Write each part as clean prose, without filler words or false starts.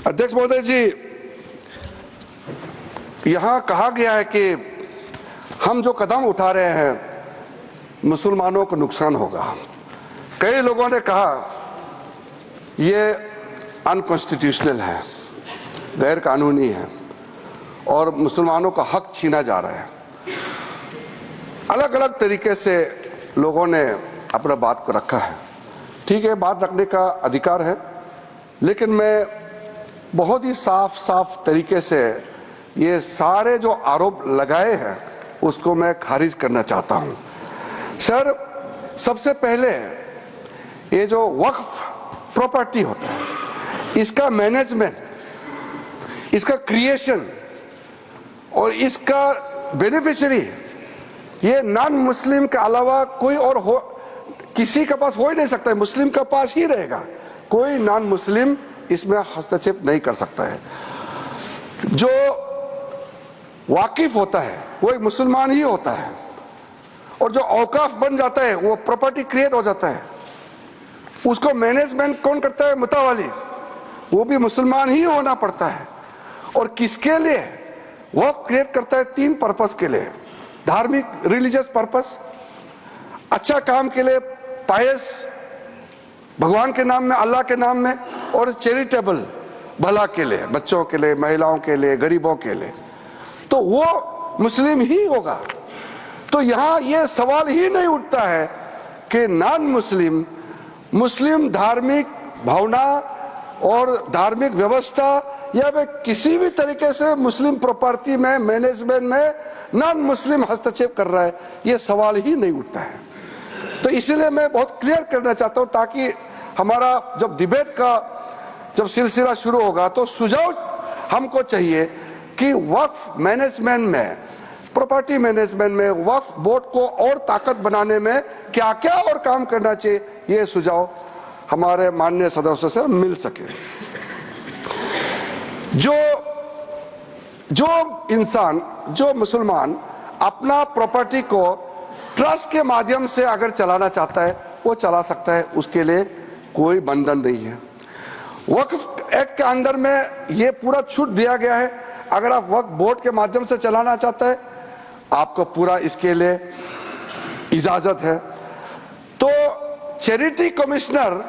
अध्यक्ष महोदय जी, यहाँ कहा गया है कि हम जो कदम उठा रहे हैं मुसलमानों को नुकसान होगा। कई लोगों ने कहा ये अनकॉन्स्टिट्यूशनल है, गैर कानूनी है और मुसलमानों का हक छीना जा रहा है। अलग अलग तरीके से लोगों ने अपना बात को रखा है। ठीक है, बात रखने का अधिकार है, लेकिन मैं बहुत ही साफ तरीके से ये सारे जो आरोप लगाए हैं उसको मैं खारिज करना चाहता हूं। सर, सबसे पहले ये जो वक्फ प्रॉपर्टी होता है, इसका मैनेजमेंट, इसका क्रिएशन और इसका बेनिफिशियरी ये नॉन मुस्लिम के अलावा कोई और हो, किसी के पास हो ही नहीं सकता है, मुस्लिम के पास ही रहेगा। कोई नॉन मुस्लिम इसमें हस्तक्षेप नहीं कर सकता है। जो वाकिफ होता है वो एक मुसलमान ही होता है, और जो औकाफ बन जाता है वो प्रॉपर्टी क्रिएट हो जाता है, उसको मैनेजमेंट कौन करता है? मुतावाली, वो भी मुसलमान ही होना पड़ता है। और किसके लिए वक्फ क्रिएट करता है? 3 पर्पस के लिए, धार्मिक रिलीजियस पर्पस, अच्छा काम के लिए, पायस भगवान के नाम में, अल्लाह के नाम में, और चैरिटेबल भला के लिए, बच्चों के लिए, महिलाओं के लिए, गरीबों के लिए, तो वो मुस्लिम ही होगा। तो यहां ये सवाल ही नहीं उठता है कि नॉन मुस्लिम मुस्लिम धार्मिक भावना और धार्मिक व्यवस्था या वे किसी भी तरीके से मुस्लिम प्रॉपर्टी में, मैनेजमेंट में नॉन मुस्लिम हस्तक्षेप कर रहा है, ये सवाल ही नहीं उठता है। तो इसलिए मैं बहुत क्लियर करना चाहता हूं, ताकि हमारा जब डिबेट का जब सिलसिला शुरू होगा तो सुझाव हमको चाहिए कि वक्फ मैनेजमेंट में, प्रॉपर्टी मैनेजमेंट में, वक्फ बोर्ड को और ताकत बनाने में क्या क्या और काम करना चाहिए, ये सुझाव हमारे माननीय सदस्यों से मिल सके। जो इंसान, जो मुसलमान अपना प्रॉपर्टी को ट्रस्ट के माध्यम से अगर चलाना चाहता है वो चला सकता है, उसके लिए कोई बंधन नहीं है। वक्फ एक्ट के अंदर में ये पूरा छूट दिया गया है। अगर आप वक्फ बोर्ड के माध्यम से चलाना चाहते हैं आपको पूरा इसके लिए इजाजत है। तो चैरिटी कमिश्नर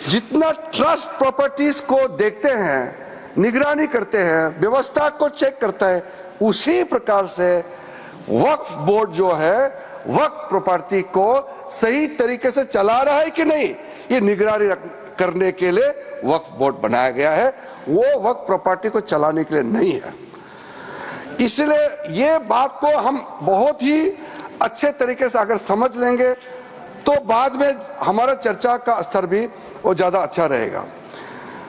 जितना ट्रस्ट प्रॉपर्टीज को देखते हैं, निगरानी करते हैं, व्यवस्था को चेक करता है, उसी प्रकार से वक्फ बोर्ड जो है वक्फ प्रॉपर्टी को सही तरीके से चला रहा है कि नहीं, ये निगरानी करने के लिए वक्फ बोर्ड बनाया गया है। वो वक्फ प्रॉपर्टी को चलाने के लिए नहीं है। इसलिए ये बात को हम बहुत ही अच्छे तरीके से अगर समझ लेंगे तो बाद में हमारा चर्चा का स्तर भी वो ज्यादा अच्छा रहेगा।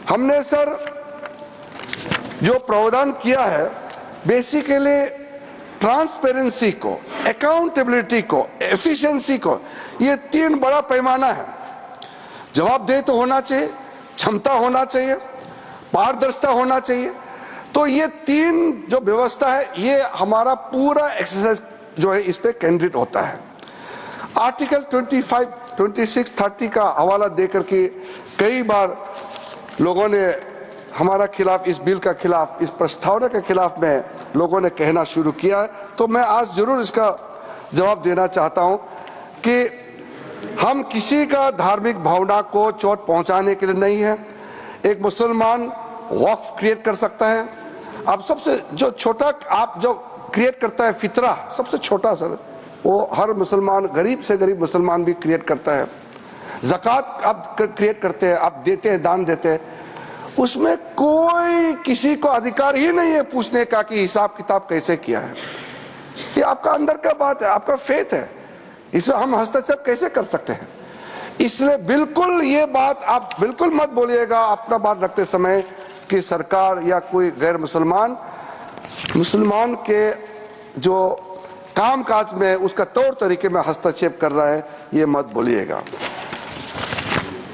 हमने सर जो प्रावधान किया है, बेसिकली ट्रांसपेरेंसी को, अकाउंटेबिलिटी को, एफिशिएंसी को, ये 3 बड़ा पैमाना है। जवाबदेही तो होना चाहिए, क्षमता होना चाहिए, पारदर्शिता होना चाहिए। तो ये 3 जो व्यवस्था है, ये हमारा पूरा एक्सरसाइज जो है इस पे केंद्रित होता है। आर्टिकल 25, 26, 30 का हवाला देकर के कई बार लोगों ने हमारा खिलाफ, इस बिल का खिलाफ, इस प्रस्तावना के खिलाफ में लोगों ने कहना शुरू किया है। तो मैं आज जरूर इसका जवाब देना चाहता हूं कि हम किसी का धार्मिक भावना को चोट पहुंचाने के लिए नहीं है। एक मुसलमान वक्फ क्रिएट कर सकता है। अब सबसे जो छोटा आप जो क्रिएट करता है फितरा, सबसे छोटा सर, वो हर मुसलमान, गरीब से गरीब मुसलमान भी क्रिएट करता है। ज़कात आप क्रिएट करते हैं, आप देते हैं, दान देते हैं, उसमें कोई किसी को अधिकार ही नहीं है पूछने का कि हिसाब किताब कैसे किया है। ये आपका अंदर का बात है, आपका फेथ है, इसमें हम हस्तक्षेप कैसे कर सकते हैं? इसलिए बिल्कुल ये बात आप बिल्कुल मत बोलिएगा अपना बात रखते समय कि सरकार या कोई गैर मुसलमान के जो कामकाज में, उसका तौर तरीके में हस्तक्षेप कर रहा है, ये मत बोलिएगा।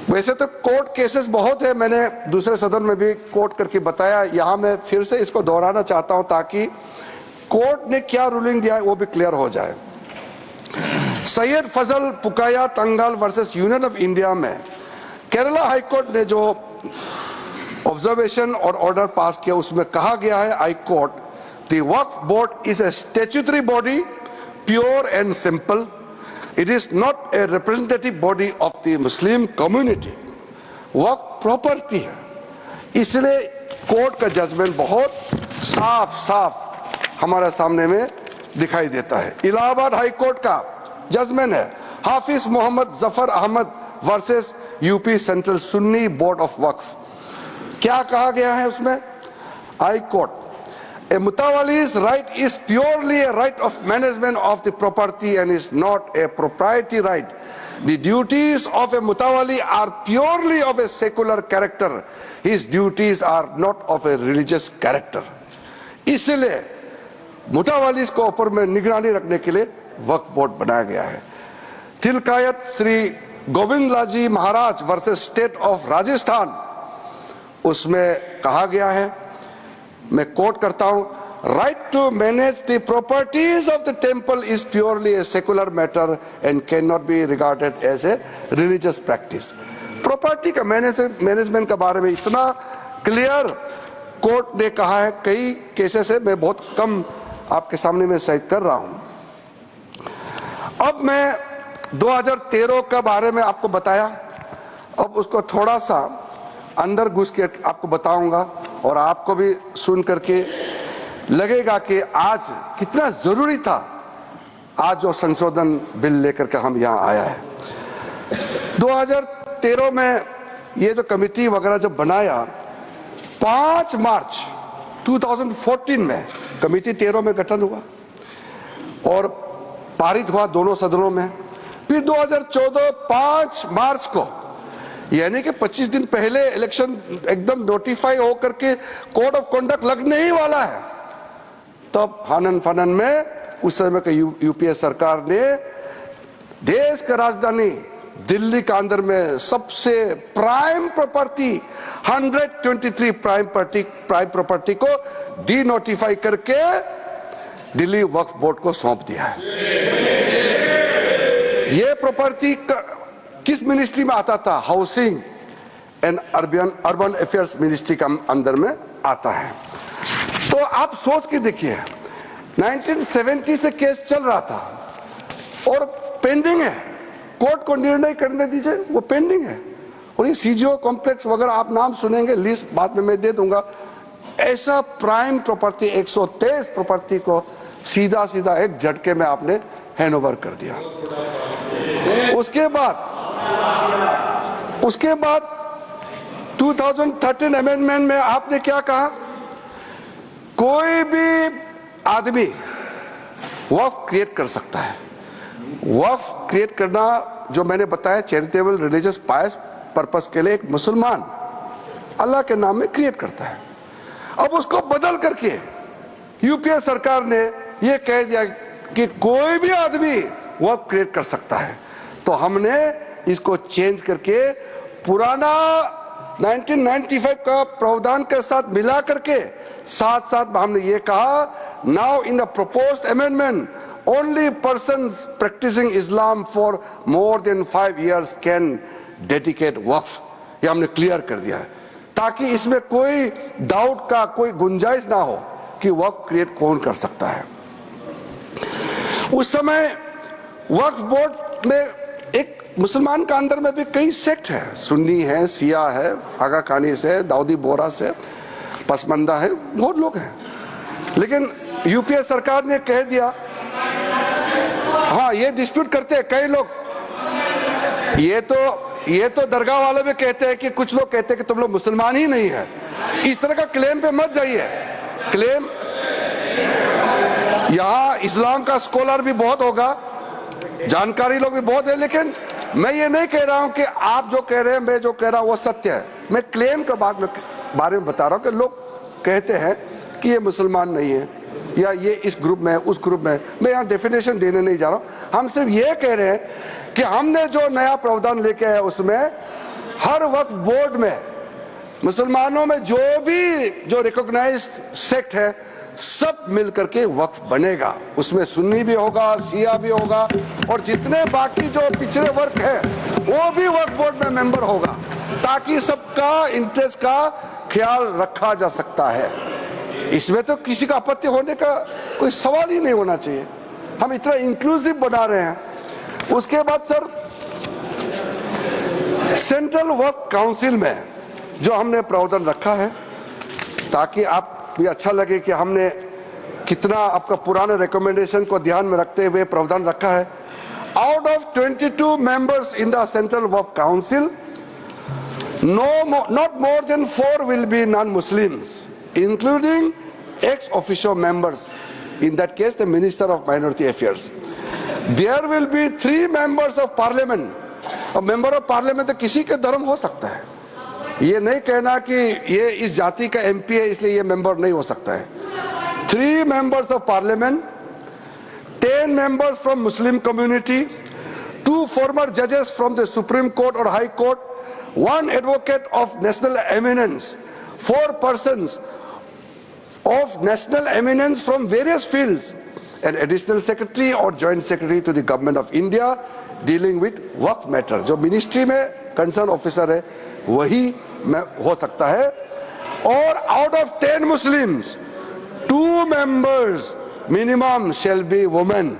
वैसे तो कोर्ट केसेस बहुत है, मैंने दूसरे सदन में भी कोर्ट करके बताया, यहां मैं फिर से इसको दोहराना चाहता हूं ताकि कोर्ट ने क्या रूलिंग दिया है वो भी क्लियर हो जाए। सैयद फजल पुकाया तंगाल वर्सेस यूनियन ऑफ इंडिया में केरला हाईकोर्ट ने जो ऑब्जर्वेशन और ऑर्डर पास किया, उसमें कहा गया है, I quote, the Waqf board is a statutory body, pure and simple. It is not a representative body of the Muslim community. Waqf property है, इसलिए कोर्ट का जजमेंट बहुत साफ साफ हमारे सामने में दिखाई देता है. इलाहाबाद हाई कोर्ट का जजमेंट है, Hafiz Mohammad Zafar Ahmad versus UP central Sunni board of Waqf. क्या कहा गया है उसमें? High court, a mutawali's right is purely a right of management of the property and is not a proprietary right. The duties of a mutawali are purely of a secular character. His duties are not of a religious character. इसलिए मुतावालिस को ऊपर में निगरानी रखने के लिए वक्फ board बनाया गया है. Tilkayat Shri Govindlalji Maharaj versus state of Rajasthan, उसमें कहा गया है, मैं कोट करता हूं, right to manage the properties of the temple is purely a secular matter and can not be regarded as a religious practice. Property का मैनेजमेंट के बारे में इतना क्लियर कोर्ट ने कहा है. कई केसेस है, मैं बहुत कम आपके सामने में साइट कर रहा हूं. अब मैं 2013 के बारे में आपको बताया, अब उसको थोड़ा सा अंदर घुस के आपको बताऊंगा और आपको भी सुन करके लगेगा कि आज कितना जरूरी था आज जो संशोधन बिल लेकर के हम यहाँ आया है. 2013 में ये जो कमेटी वगैरह जब बनाया, 5 मार्च 2014 में कमेटी 13 में गठन हुआ और पारित हुआ दोनों सदनों में. फिर 2014 5 मार्च को, यानी कि 25 दिन पहले इलेक्शन एकदम नोटिफाई होकर के कोड ऑफ कंडक्ट लगने ही वाला है, तब हनन फनन में उस समय के यूपीए सरकार ने देश का राजधानी दिल्ली के अंदर में सबसे प्राइम प्रॉपर्टी 123 प्राइम प्रॉपर्टी को डी नोटिफाई करके दिल्ली वक्फ बोर्ड को सौंप दिया है. ये प्रॉपर्टी किस मिनिस्ट्री में आता था? Housing and urban affairs ministry का अंदर में आता है. तो आप सोच के देखिए, 1970 से केस चल रहा था और पेंडिंग है, कोर्ट को निर्णय करने दीजिए, वो पेंडिंग है. और ये सीजीओ कॉम्प्लेक्स वगैरह आप नाम सुनेंगे, लिस्ट बाद में मैं दे दूंगा. ऐसा प्राइम प्रॉपर्टी 123 प्रॉपर्टी को सीधा सीधा एक झटके में आपने हैंडओवर कर दिया. उसके बाद 2013 अमेंडमेंट में आपने क्या कहा? कोई भी आदमी वक्फ क्रिएट कर सकता है. वक्फ क्रिएट करना, जो मैंने बताया, चैरिटेबल रिलीजियस पायस पर्पस के लिए एक मुसलमान अल्लाह के नाम में क्रिएट करता है. अब उसको बदल करके यूपीए सरकार ने यह कह दिया कि कोई भी आदमी वक्फ क्रिएट कर सकता है. तो हमने इसको चेंज करके पुराना 1995 का प्रावधान के साथ मिला करके साथ साथ हमने ये कहा, now in the proposed amendment only persons practicing Islam for more than 5 years can dedicate Waqf. ये हमने क्लियर कर दिया है ताकि इसमें कोई डाउट का कोई गुंजाइश ना हो कि वक्फ क्रिएट कौन कर सकता है. उस समय वक्फ बोर्ड में एक मुसलमान का अंदर में भी कई सेक्ट है, सुन्नी है, सिया है, आगा खानी से, दाऊदी बोरा से, पसमंदा है, बहुत लोग हैं. लेकिन यूपीए सरकार ने कह दिया, हाँ ये डिस्प्यूट करते हैं कई लोग, ये तो दरगाह वाले भी कहते हैं कि कुछ लोग कहते हैं कि तुम लोग मुसलमान ही नहीं है. इस तरह का क्लेम पे मत जाइए. क्लेम यहाँ इस्लाम का स्कॉलर भी बहुत होगा, जानकारी लोग भी बहुत है, लेकिन मैं ये नहीं कह रहा हूं कि आप जो कह रहे हैं, मैं जो कह रहा हूं वो सत्य है. मैं क्लेम के बारे में बता रहा हूं कि लोग कहते हैं कि ये मुसलमान नहीं है या ये इस ग्रुप में, उस ग्रुप में. मैं यहाँ डेफिनेशन देने नहीं जा रहा हूं. हम सिर्फ ये कह रहे हैं कि हमने जो नया प्रावधान लेके आया उसमें हर वक्फ बोर्ड में मुसलमानों में जो रिकॉग्नाइज्ड सेक्ट है सब मिल करके वक्फ बनेगा. उसमें सुन्नी भी होगा, सिया भी होगा और जितने बाकी जो पिछड़े वर्ग है वो भी वक्फ बोर्ड में मेंबर होगा. ताकि सबका इंटरेस्ट का ख्याल रखा जा सकता है। इसमें तो किसी का आपत्ति होने का कोई सवाल ही नहीं होना चाहिए। हम इतना इंक्लूसिव बना रहे हैं। उसके बाद सर, सेंट्रल वर्क काउंसिल में जो हमने प्रावधान रखा है, ताकि आप भी अच्छा लगे कि हमने कितना आपका पुराने रिकमेंडेशन को ध्यान में रखते हुए प्रावधान रखा है। Out of 22 members in the central work council, not more than 4 will be non-Muslims, including ex-officio members. In that case, the Minister of Minority Affairs. There will be 3 members of Parliament. और member of parliament तो किसी के धर्म हो सकता है। ये नहीं कहना कि ये इस जाति का MP है इसलिए ये मेंबर नहीं हो सकता है। 3 members of Parliament, 10 members from Muslim community, 2 former judges from the Supreme Court or High Court, 1 advocate of national eminence, 4 persons of national eminence from various fields, an additional secretary or joint secretary to the government of India dealing with Waqf matter. जो ministry में concern officer है वही हो सकता है। और out of 10 Muslims, 2 members minimum shall be women।